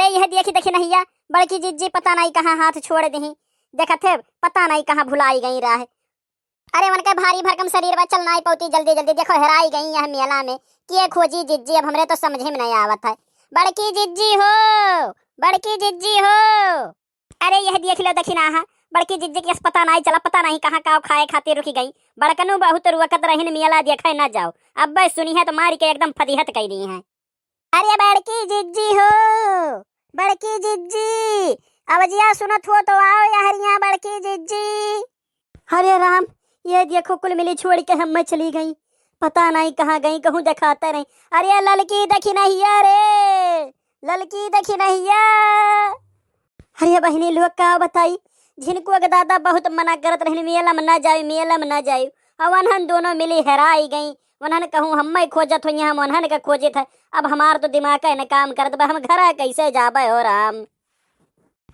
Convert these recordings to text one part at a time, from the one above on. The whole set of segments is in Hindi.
यह देखी देखी नहीं बड़की जिज्जी पता नहीं कहाँ हाथ छोड़ दी। देखा थे पता नहीं कहाँ भुलाई गई रहा है। अरे उनका भारी भरकम शरीर में चलना ही पौती जल्दी जल्दी देखो हेराई गई यह मेला में कि खोजी जिज्जी। अब हमरे तो समझ में नहीं आवत है। बड़की जिज्जी हो, बड़की जिज्जी हो। अरे यह देख लो दखिना हा बड़की जिज्जी के पता नहीं चला, पता नहीं कहाँ का खाए खातिर रुकी गई। बड़कनु बहुत रुकत रहीन मेला देखे न जाओ। अब बस सुनी है तो मार के एकदम फदीहत कह दी है। अरे बड़की जिज्जी हो, बड़की जिज्जी अवजिया सुनत हो तो आओ यारियां बड़की जिज्जी। हरे राम, ये देखो कुल मिली छोड़ के हम चली गई, पता नहीं कहाँ गई, कहूँ दिखाता नहीं। अरे ललकी देखी नहीं रे, ललकी देखी नहीं। अरे बहनी लोग का बताई जिनको अगर दादा बहुत मना करत रहे मेला में ना जाए, मेला में ना जाए। अब उन्हन दोनों मिली हेराई गई। उन्हन कहूँ हम खोजत हुई, हम उन्हन का खोजे था। अब हमार तो दिमाग का न काम करत बा, हम घर कैसे जाबे हो राम।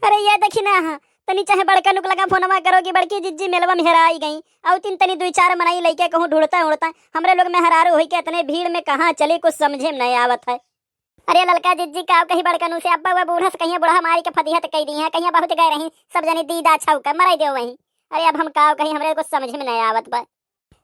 अरे ये देखी ना तनी चाहे बड़का नुक लगा फोनवा करोगी बड़की जिज्जी मेलवा में हेराई गई। और तीन तनी दो चार मनाई लेके कहूँ ढूंढता उड़ता हमरे लोग में हरारू हुई के इतने भीड़ में कहाँ चले कुछ समझे में नहीं आवत है। अरे ललका जिज्जी का कहीं बड़का नु से अब्बा व बूढ़ा से कहीं बुढ़ा मारी के फदीहत कह दी है, कहीं बहुत गए रही सब जनी दीदा छौका मराई दो वहीं। अरे अब हम का कहीं हमरे कुछ समझ में नहीं आवत बा।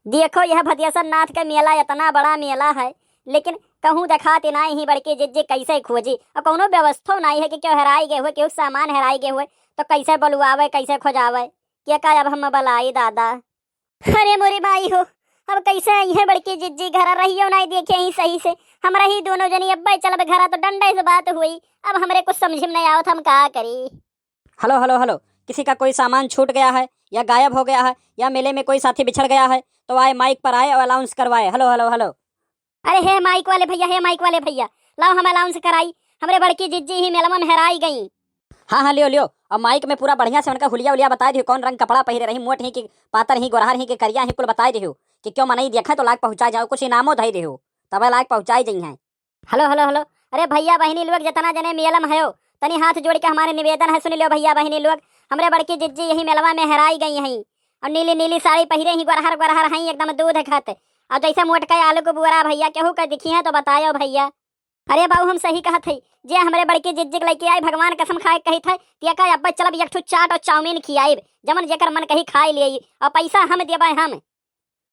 देखो यह भदियासन नाथ का मेला इतना बड़ा मेला है, लेकिन कहूँ दिखाते नहीं ही बड़की जिज्जी कैसे खोजी। और कोनो व्यवस्था नहीं है कि क्यों हेराई गए हुए, क्यों सामान हेराई गए हुए तो कैसे बलुआवे कैसे खोजावे क्या का। अब हम बलाई दादा। अरे मोरी भाई हो, अब कैसे आई है बड़की जिज्जी, घर रहियो नहीं देखे ही सही से। हमरा ही दोनों जनी अब्बा चल घर तो डंडे से बात हुई। अब हमरे कुछ समझ में नहीं आवत हम का करी। हेलो हेलो हेलो, किसी का कोई सामान छूट गया है या गायब हो गया है या मेले में कोई साथी बिछड़ गया है तो आए माइक पर आए और अनाउंस करवाए। Hello hello hello. अरे हे माइक वाले भैया, हे माइक वाले भैया, लाओ हम अनाउंस कराई। हमरे बड़की जिज्जी ही मेला में हेराई गई। हाँ हाँ लियो लियो। और माइक में पूरा बढ़िया से उनका हुलिया उलिया बता दियो, कौन रंग कपड़ा पहरे रही, मोट ही कि पातर ही, गोरहर ही कि करिया ही, कुल बताई दियो कि क्यों मनाई देखा तो लाग पहुँचा जाओ, कुछ इनामो धई दियो तब लाग पहुँचाई जाइ हैं। Hello hello hello. अरे भैया बहनी लोग जितना जने मेला में हो तनी हाथ जोड़ के हमारे निवेदन है सुन लियो भैया बहनी लोग। हमरे बड़की जिज्जी यही मेलवा में हेराई गई हैं और नीली नीली साड़ी पहिरे ही, गोरहर गोरहर हैं एकदम दूध खाते। और जैसे मोटका आलू को बुरा भैया केहू का दिखी है तो बताओ भैया। अरे बाबू हम सही कहा थे जे हमरे बड़की जिज्जी के लेके आई, भगवान कसम खाए कही था कि का अब्बा चलब एक ठो चाट और चाउमीन खियाई, जमन जेकर मन कही खाई लिए और पैसा हम देबे हम।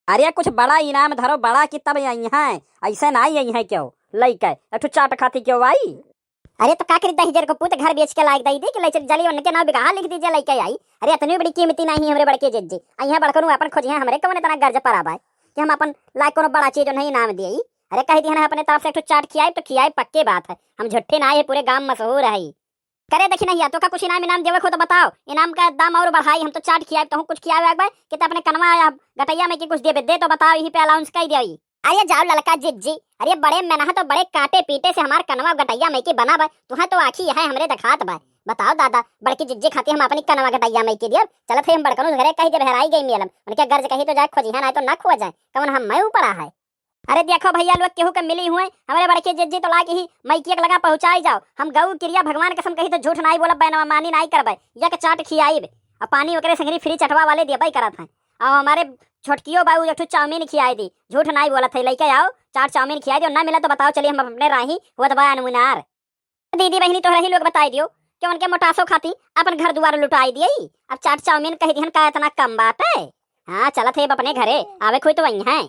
अरे कुछ बड़ा इनाम धरो, बड़ा कि तब आई हैं, ऐसे ना आई है क्यों लइके एक ठो चाट खाती क्यों आई। अरे तो का करी 10,000 को पुत घर बेच के लायक दई दे कि ले जली उनके नाम बिगहा लिख दीजिए लेके आई। अरे इतनी बड़ी कीमती नहीं हमरे बड़के जिज्जी आई है, बड़कनु अपन खोजी है हमरे कौन इतना गर्ज पर आबा कि हम अपन लायक कोनो बड़ा चीज नहीं इनाम दिए। अरे कह दी अपने तरफ से एक चाट खियाई तो खियाई पक्के बात है, हम झूठे ना है, पूरे गांव मशहूर है। करे देखी नहीं तो का कुछ इनाम इनाम देवे को तो बताओ, इनाम का दाम और बढ़ाई। हम तो चाट खियाई तो कुछ खियावे एक बार कि अपने कनवा या गटैया में कि कुछ देवे दे तो बताओ, यही पे अलाउंस कर दियो। अरे जाओ ललका जिज्जी, अरे बड़े मेना तो बड़े कांटे पीटे से हमार कनवा गटैया में की बना बा, तुहा तो आखी है हमरे दिखात बा। बताओ दादा बड़की जिज्जी खाती हम अपनी कनवा गटैया में की दियो। चल थे हम बड़कनु घरे कही जब हेराई गई मेलम उनके गर्ज कही तो जाए खोजी है, ना तो ना खो जाए कौन हम मैं ऊपर है। अरे देखो भैया लोग केहू के मिली हुए हमारे बड़के जिज्जी तो लाके ही मैकी लगा पहुंचाई जाओ। हम गऊ क्रिया भगवान कसम कही तो झूठ नहीं बोलब, बेनमानी नहीं करबे, या के चाट खियाई और पानी ओकरे संगरी फ्री चटवा वाले देबे करत हैं। और हमारे छोटकियो बाबू एक चाउमीन खियाई दी, झूठ नहीं बोलत है, लेके आओ चाट चाउमीन खियाई दो, ना मिला तो बताओ चलिए हम अपने राही हुआ दबा अनुनार। दीदी बहनी तो रही लोग बताई दियो कि उनके मोटासो खाती अपन घर दुआर लुटाई दिए। अब चाट चाउमीन कही दी का इतना कम बात है। हाँ चलत है अपने घरे आवे कोई तो वही है।